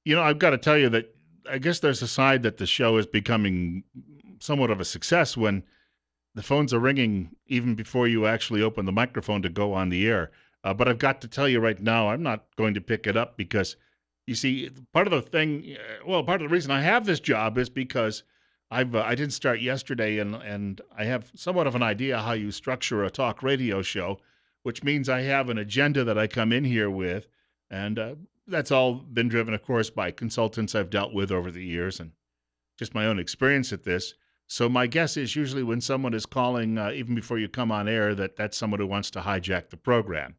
I've got to tell you that I guess there's a side that the show is becoming somewhat of a success when the phones are ringing even before you actually open the microphone to go on the air. But I've got to tell you right now, I'm not going to pick it up because you see, part of the reason I have this job is because I didn't start yesterday, and I have somewhat of an idea how you structure a talk radio show, which means I have an agenda that I come in here with, and that's all been driven, of course, by consultants I've dealt with over the years and just my own experience at this. So my guess is usually when someone is calling, even before you come on air, that's someone who wants to hijack the program.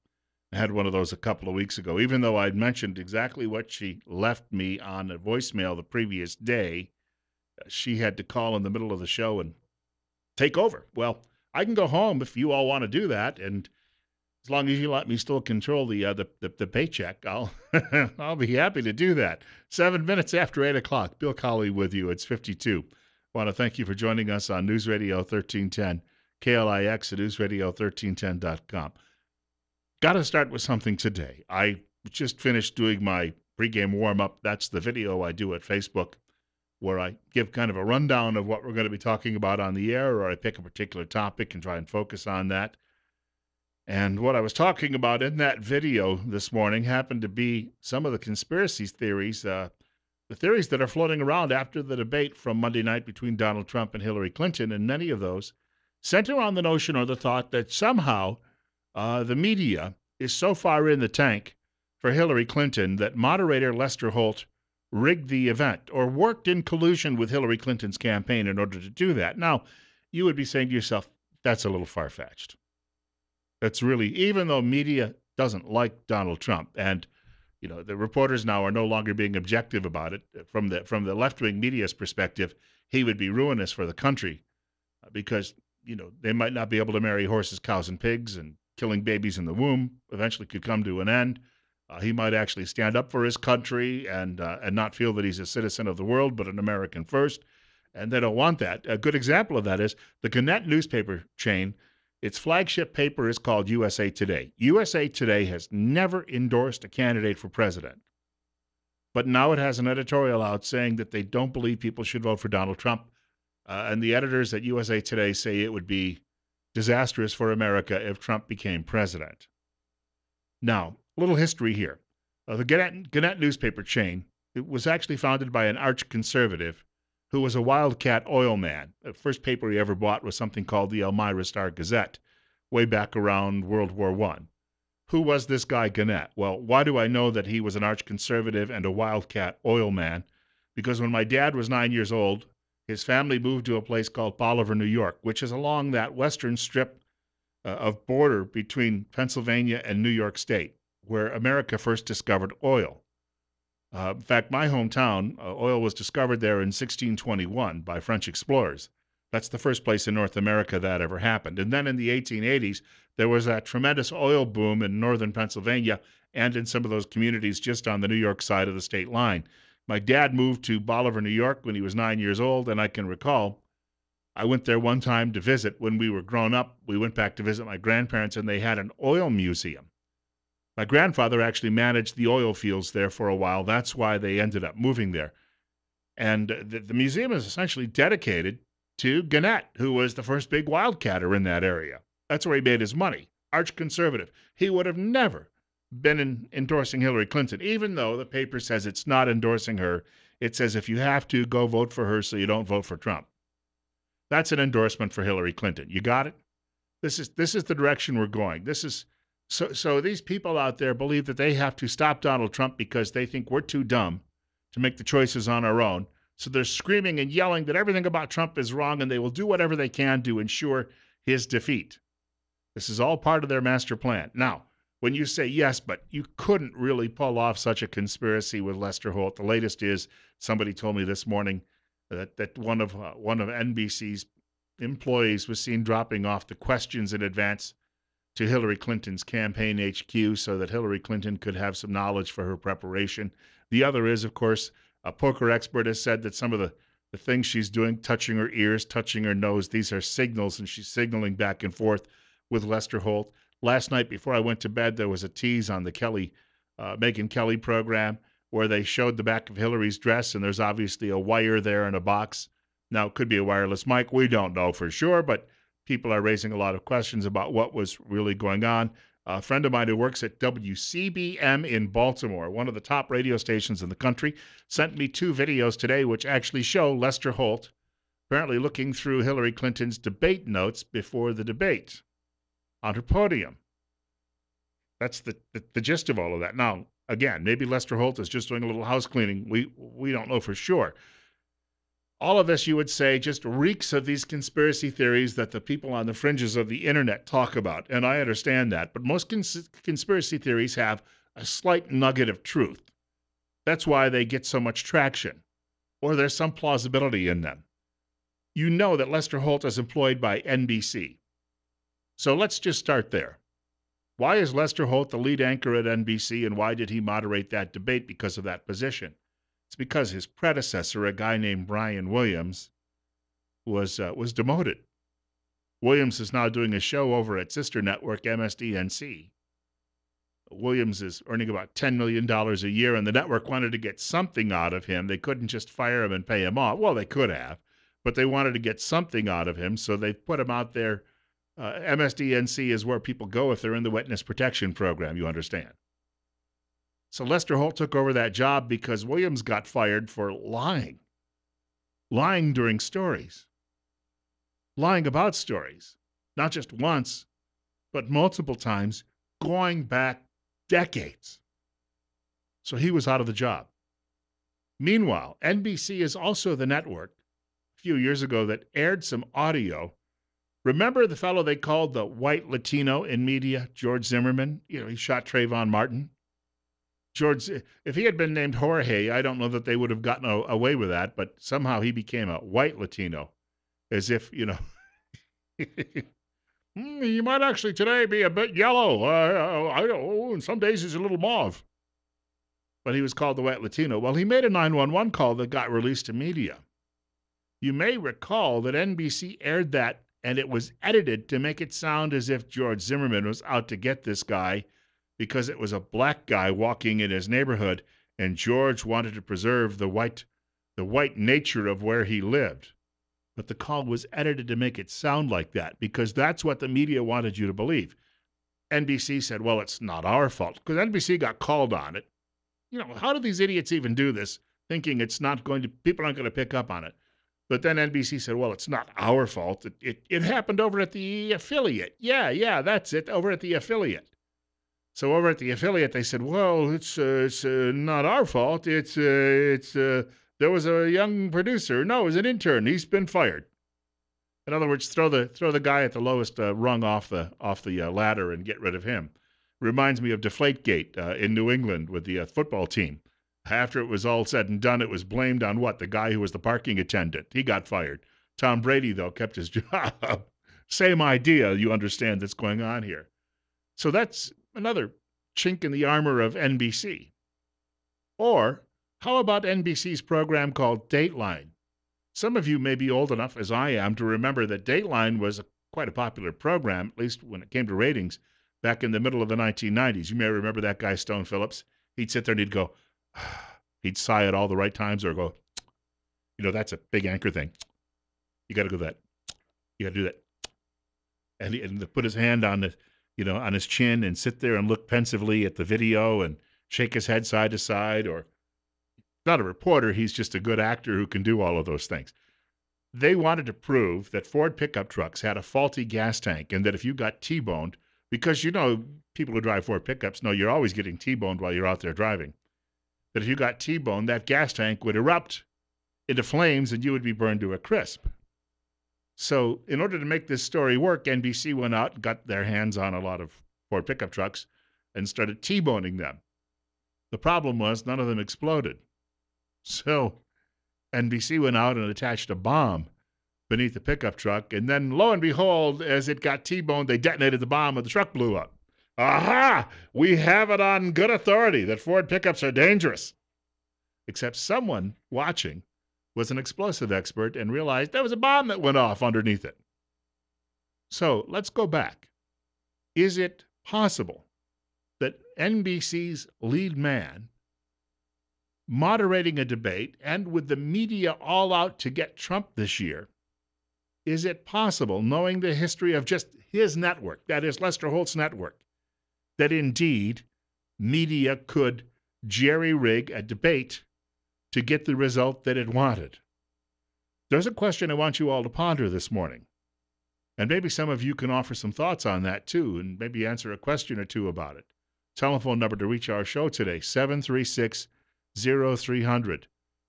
I had one of those a couple of weeks ago. Even though I'd mentioned exactly what she left me on a voicemail the previous day, she had to call in the middle of the show and take over. Well, I can go home if you all want to do that, and as long as you let me still control the paycheck, I'll I'll be happy to do that. 7 minutes after 8 o'clock, Bill Colley with you. It's 52. I want to thank you for joining us on News Radio 1310, KLIX at newsradio1310.com. Got to start with something today. I just finished doing my pregame warm-up. That's the video I do at Facebook where I give kind of a rundown of what we're going to be talking about on the air, or I pick a particular topic and try and focus on that. And what I was talking about in that video this morning happened to be some of the conspiracy theories, the theories that are floating around after the debate from Monday night between Donald Trump and Hillary Clinton, and many of those center on the notion or the thought that somehow the media is so far in the tank for Hillary Clinton that moderator Lester Holt rigged the event or worked in collusion with Hillary Clinton's campaign in order to do that. Now, you would be saying to yourself, that's a little far-fetched. That's really, even though media doesn't like Donald Trump, and the reporters now are no longer being objective about it. From the left-wing media's perspective, he would be ruinous for the country because they might not be able to marry horses, cows, and pigs, and killing babies in the womb eventually could come to an end. He might actually stand up for his country and not feel that he's a citizen of the world, but an American first, and they don't want that. A good example of that is the Gannett newspaper chain. Its flagship paper is called USA Today. USA Today has never endorsed a candidate for president. But now it has an editorial out saying that they don't believe people should vote for Donald Trump. And the editors at USA Today say it would be disastrous for America if Trump became president. Now, a little history here. The Gannett newspaper chain, it was actually founded by an arch-conservative who was a wildcat oil man. The first paper he ever bought was something called the Elmira Star-Gazette, way back around World War I. Who was this guy Gannett? Well, why do I know that he was an arch-conservative and a wildcat oil man? Because when my dad was 9 years old, his family moved to a place called Bolivar, New York, which is along that western strip of border between Pennsylvania and New York State, where America first discovered oil. In fact, my hometown, oil was discovered there in 1621 by French explorers. That's the first place in North America that ever happened. And then in the 1880s, there was that tremendous oil boom in northern Pennsylvania and in some of those communities just on the New York side of the state line. My dad moved to Bolivar, New York when he was 9 years old, and I can recall I went there one time to visit. When we were grown up, we went back to visit my grandparents, and they had an oil museum. My grandfather actually managed the oil fields there for a while. That's why they ended up moving there. And the museum is essentially dedicated to Gannett, who was the first big wildcatter in that area. That's where he made his money, arch-conservative. He would have never been endorsing Hillary Clinton, even though the paper says it's not endorsing her. It says if you have to, go vote for her so you don't vote for Trump. That's an endorsement for Hillary Clinton. You got it? This is the direction we're going. So these people out there believe that they have to stop Donald Trump because they think we're too dumb to make the choices on our own. So they're screaming and yelling that everything about Trump is wrong, and they will do whatever they can to ensure his defeat. This is all part of their master plan. Now, when you say yes, but you couldn't really pull off such a conspiracy with Lester Holt, the latest is somebody told me this morning that one of NBC's employees was seen dropping off the questions in advance to Hillary Clinton's campaign HQ so that Hillary Clinton could have some knowledge for her preparation. The other is, of course, a poker expert has said that some of the things she's doing, touching her ears, touching her nose, these are signals, and she's signaling back and forth with Lester Holt. Last night before I went to bed, there was a tease on the Megyn Kelly program where they showed the back of Hillary's dress, and there's obviously a wire there in a box. Now, it could be a wireless mic. We don't know for sure, but people are raising a lot of questions about what was really going on. A friend of mine who works at WCBM in Baltimore, one of the top radio stations in the country, sent me 2 videos today which actually show Lester Holt apparently looking through Hillary Clinton's debate notes before the debate on her podium. That's the gist of all of that. Now, again, maybe Lester Holt is just doing a little house cleaning. We don't know for sure. All of this, you would say, just reeks of these conspiracy theories that the people on the fringes of the internet talk about, and I understand that. But most conspiracy theories have a slight nugget of truth. That's why they get so much traction, or there's some plausibility in them. You know that Lester Holt is employed by NBC. So let's just start there. Why is Lester Holt the lead anchor at NBC, and why did he moderate that debate because of that position? It's because his predecessor, a guy named Brian Williams, was demoted. Williams is now doing a show over at sister network MSDNC. Williams is earning about $10 million a year, and the network wanted to get something out of him. They couldn't just fire him and pay him off. Well, they could have, but they wanted to get something out of him, so they put him out there. MSDNC is where people go if they're in the witness protection program, you understand. So Lester Holt took over that job because Williams got fired for lying during stories, lying about stories, not just once, but multiple times, going back decades. So he was out of the job. Meanwhile, NBC is also the network a few years ago that aired some audio. Remember the fellow they called the white Latino in media, George Zimmerman? You know, he shot Trayvon Martin. George, if he had been named Jorge, I don't know that they would have gotten away with that, but somehow he became a white Latino, as if, you know, he might actually today be a bit yellow. I don't know, and some days he's a little mauve. But he was called the white Latino. Well, he made a 911 call that got released to media. You may recall that NBC aired that, and it was edited to make it sound as if George Zimmerman was out to get this guy because it was a black guy walking in his neighborhood, and George wanted to preserve the white nature of where he lived. But the call was edited to make it sound like that because that's what the media wanted you to believe. NBC said, well, it's not our fault, because NBC got called on it. You know, how do these idiots even do this, thinking people aren't going to pick up on it? But then NBC said, well, it's not our fault. It happened over at the affiliate. Yeah, that's it, over at the affiliate. So over at the affiliate, they said, well, it's not our fault. There was a young producer. No, it was an intern. He's been fired. In other words, throw the guy at the lowest rung off the ladder and get rid of him. Reminds me of Deflategate in New England with the football team. After it was all said and done, it was blamed on what? The guy who was the parking attendant. He got fired. Tom Brady, though, kept his job. Same idea, you understand, that's going on here. So that's another chink in the armor of NBC. Or how about NBC's program called Dateline? Some of you may be old enough, as I am, to remember that Dateline was quite a popular program, at least when it came to ratings, back in the middle of the 1990s. You may remember that guy, Stone Phillips. He'd sit there and he'd go, he'd sigh at all the right times or go, you know, that's a big anchor thing. You got to go that. You got to do that. And he'd put his hand on the, on his chin and sit there and look pensively at the video and shake his head side to side. Or not a reporter, he's just a good actor who can do all of those things. They wanted to prove that Ford pickup trucks had a faulty gas tank and that if you got T-boned, because people who drive Ford pickups know you're always getting T-boned while you're out there driving, that if you got T-boned, that gas tank would erupt into flames and you would be burned to a crisp. So in order to make this story work, NBC went out and got their hands on a lot of Ford pickup trucks and started T-boning them. The problem was none of them exploded. So NBC went out and attached a bomb beneath the pickup truck, and then lo and behold, as it got T-boned, they detonated the bomb and the truck blew up. Aha! We have it on good authority that Ford pickups are dangerous. Except someone watching was an explosive expert and realized there was a bomb that went off underneath it. So let's go back. Is it possible that NBC's lead man moderating a debate and with the media all out to get Trump this year, is it possible, knowing the history of just his network, that is Lester Holt's network, that indeed media could jerry-rig a debate to get the result that it wanted? There's a question I want you all to ponder this morning. And maybe some of you can offer some thoughts on that too, and maybe answer a question or two about it. Telephone number to reach our show today, 736-0300.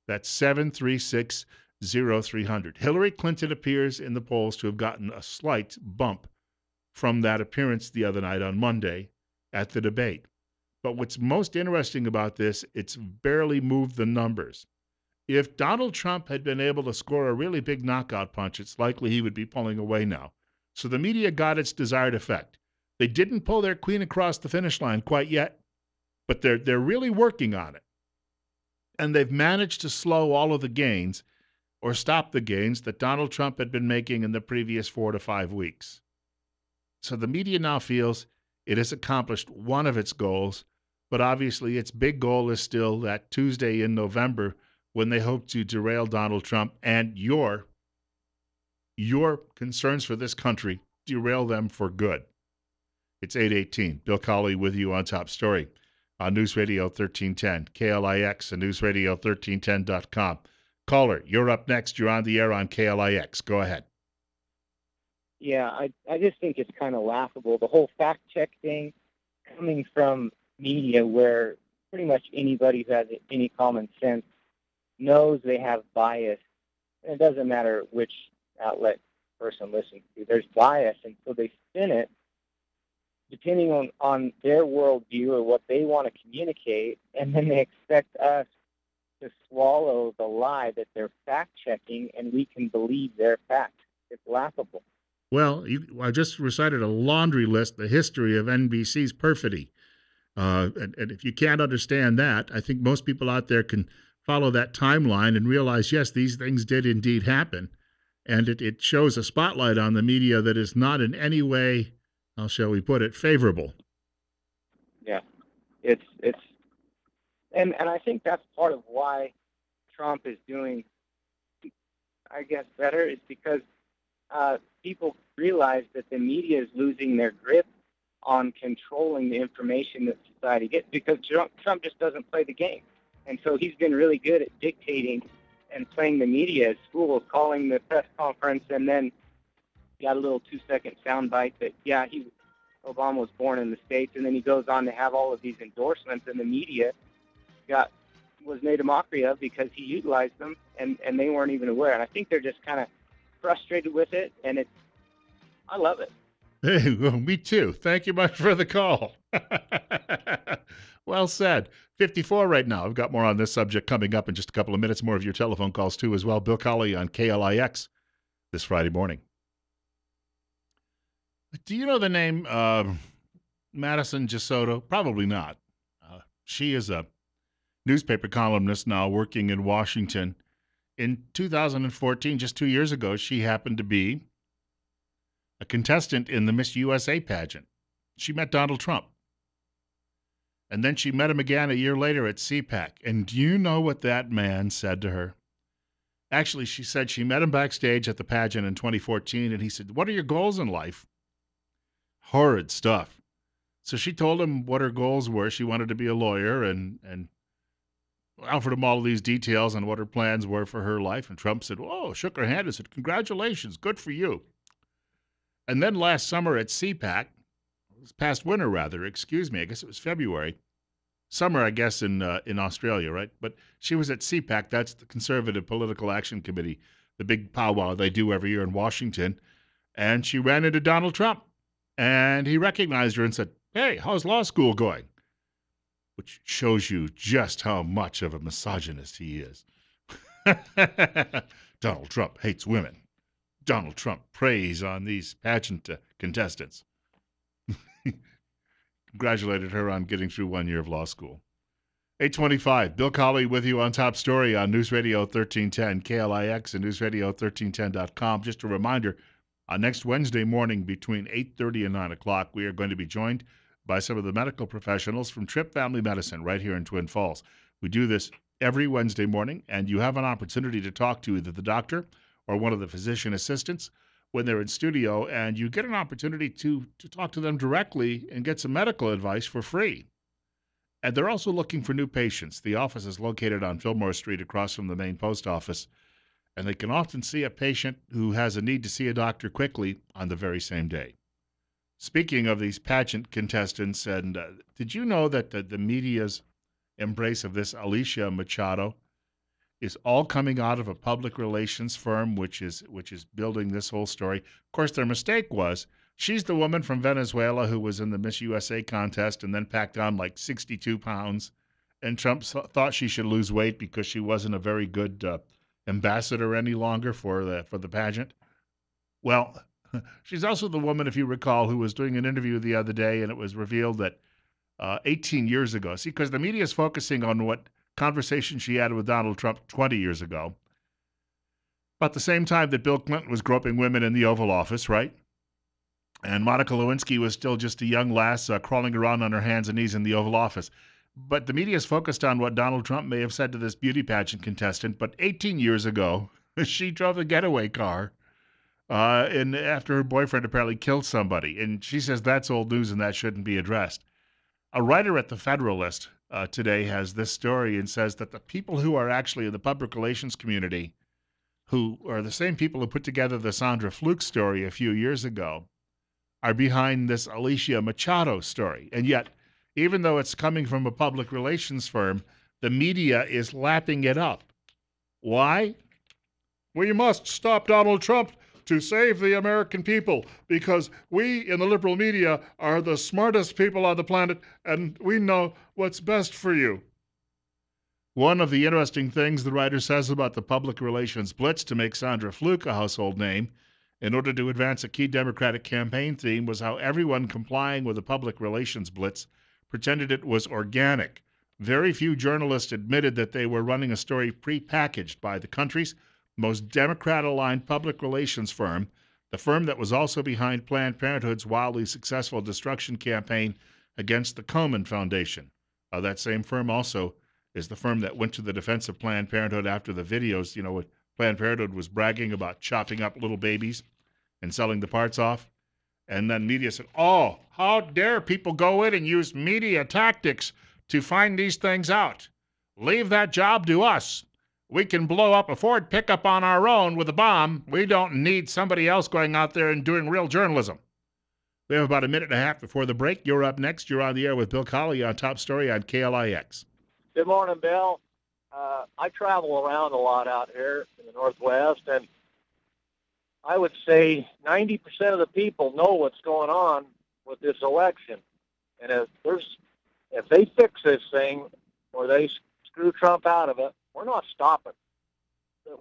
That's 736-0300. Hillary Clinton appears in the polls to have gotten a slight bump from that appearance the other night on Monday at the debate. But what's most interesting about this, it's barely moved the numbers. If Donald Trump had been able to score a really big knockout punch, it's likely he would be pulling away now. So the media got its desired effect. They didn't pull their queen across the finish line quite yet, but they're really working on it. And they've managed to slow all of the gains or stop the gains that Donald Trump had been making in the previous 4 to 5 weeks. So the media now feels it has accomplished one of its goals, but obviously its big goal is still that Tuesday in November when they hope to derail Donald Trump and your concerns for this country, derail them for good. It's 8:18. Bill Colley with you on Top Story on News Radio 1310, KLIX and newsradio1310.com. Caller, you're up next. You're on the air on KLIX. Go ahead. Yeah, I just think it's kind of laughable. The whole fact check thing coming from media where pretty much anybody who has any common sense knows they have bias. And it doesn't matter which outlet person listens to. There's bias, and so they spin it depending on their worldview or what they want to communicate, and then they expect us to swallow the lie that they're fact-checking, and we can believe their facts. It's laughable. Well, I just recited a laundry list, the history of NBC's perfidy. And if you can't understand that, I think most people out there can follow that timeline and realize, yes, these things did indeed happen. And it shows a spotlight on the media that is not in any way, how shall we put it, favorable. Yeah, and I think that's part of why Trump is doing, I guess, better, is because people realize that the media is losing their grip on controlling the information that society gets, because Trump just doesn't play the game. And so he's been really good at dictating and playing the media as fools, calling the press conference, and then got a little 2-second soundbite that, yeah, Obama was born in the States, and then he goes on to have all of these endorsements, and the media was made a mockery of because he utilized them, and they weren't even aware. And I think they're just kind of frustrated with it, and I love it. Hey, well, me too. Thank you much for the call. Well said. 54 right now. I've got more on this subject coming up in just a couple of minutes. More of your telephone calls too as well. Bill Colley on KLIX this Friday morning. Do you know the name Madison Gisoto? Probably not. She is a newspaper columnist now working in Washington. In 2014, just 2 years ago, she happened to be a contestant in the Miss USA pageant. She met Donald Trump. And then she met him again a year later at CPAC. And do you know what that man said to her? Actually, she said she met him backstage at the pageant in 2014, and he said, "What are your goals in life?" Horrid stuff. So she told him what her goals were. She wanted to be a lawyer and offered him all of these details on what her plans were for her life. And Trump said, "Whoa," shook her hand and said, "Congratulations, good for you." And then last summer at CPAC, past winter rather, excuse me, I guess it was February. Summer, I guess, in Australia, right? But she was at CPAC, that's the Conservative Political Action Committee, the big powwow they do every year in Washington. And she ran into Donald Trump. And he recognized her and said, "Hey, how's law school going?" Which shows you just how much of a misogynist he is. Donald Trump hates women. Donald Trump preys on these pageant contestants. Congratulated her on getting through 1 year of law school. 825, Bill Colley with you on Top Story on News Radio 1310, KLIX and newsradio1310.com. Just a reminder, next Wednesday morning between 8:30 and 9 o'clock, we are going to be joined by some of the medical professionals from Tripp Family Medicine right here in Twin Falls. We do this every Wednesday morning, and you have an opportunity to talk to either the doctor or one of the physician assistants when they're in studio, and you get an opportunity to talk to them directly and get some medical advice for free. And they're also looking for new patients. The office is located on Fillmore Street across from the main post office, and they can often see a patient who has a need to see a doctor quickly on the very same day. Speaking of these pageant contestants, and did you know that the media's embrace of this Alicia Machado is all coming out of a public relations firm which is building this whole story? Of course, their mistake was she's the woman from Venezuela who was in the Miss USA contest and then packed on like 62 pounds, and Trump thought she should lose weight because she wasn't a very good ambassador any longer for the pageant. Well, she's also the woman, if you recall, who was doing an interview the other day, and it was revealed that 18 years ago. See, because the media is focusing on what conversation she had with Donald Trump 20 years ago, about the same time that Bill Clinton was groping women in the Oval Office, right? And Monica Lewinsky was still just a young lass crawling around on her hands and knees in the Oval Office. But the media is focused on what Donald Trump may have said to this beauty pageant contestant. But 18 years ago, she drove a getaway car, and after her boyfriend apparently killed somebody. And she says that's old news and that shouldn't be addressed. A writer at the Federalist today has this story and says that the people who are actually in the public relations community, who are the same people who put together the Sandra Fluke story a few years ago, are behind this Alicia Machado story. And yet, even though it's coming from a public relations firm, the media is lapping it up. Why? We must stop Donald Trump to save the American people because we in the liberal media are the smartest people on the planet and we know what's best for you. One of the interesting things the writer says about the public relations blitz to make Sandra Fluke a household name in order to advance a key Democratic campaign theme was how everyone complying with the public relations blitz pretended it was organic. Very few journalists admitted that they were running a story prepackaged by the country's most Democrat-aligned public relations firm, the firm that was also behind Planned Parenthood's wildly successful destruction campaign against the Komen Foundation. That same firm also is the firm that went to the defense of Planned Parenthood after the videos, when Planned Parenthood was bragging about chopping up little babies and selling the parts off. And then media said, oh, how dare people go in and use media tactics to find these things out? Leave that job to us. We can blow up a Ford pickup on our own with a bomb. We don't need somebody else going out there and doing real journalism. We have about a minute and a half before the break. You're up next. You're on the air with Bill Colley on Top Story on KLIX. Good morning, Bill. I travel around a lot out here in the Northwest, and I would say 90% of the people know what's going on with this election. And if they fix this thing or they screw Trump out of it, we're not stopping.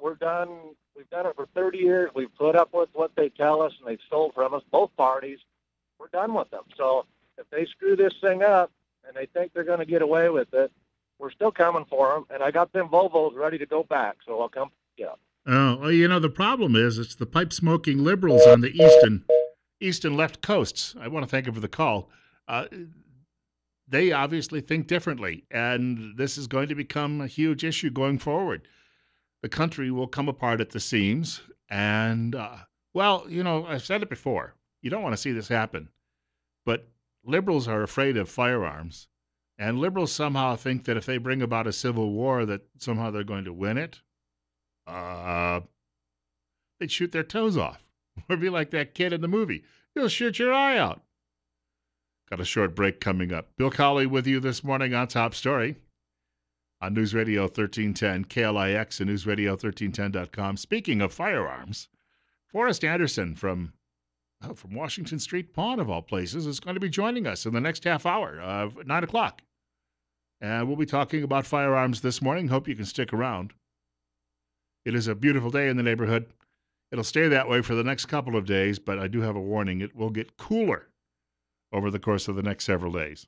We're done. We've done it for 30 years. We've put up with what they tell us, and they've stole from us, both parties. We're done with them. So if they screw this thing up and they think they're going to get away with it, we're still coming for them. And I got them Volvos ready to go back, so I'll come pick you up. Oh, well, the problem is it's the pipe-smoking liberals on the east and left coasts. I want to thank you for the call. They obviously think differently, and this is going to become a huge issue going forward. The country will come apart at the seams, and, I've said it before. You don't want to see this happen, but liberals are afraid of firearms, and liberals somehow think that if they bring about a civil war that somehow they're going to win it. They'd shoot their toes off. Or be like that kid in the movie. You'll shoot your eye out. Got a short break coming up. Bill Colley with you this morning on Top Story on News Radio 1310, KLIX and newsradio1310.com. Speaking of firearms, Forrest Anderson from Washington Street Pawn, of all places, is going to be joining us in the next half hour, 9 o'clock. And we'll be talking about firearms this morning. Hope you can stick around. It is a beautiful day in the neighborhood. It'll stay that way for the next couple of days, but I do have a warning. It will get cooler over the course of the next several days.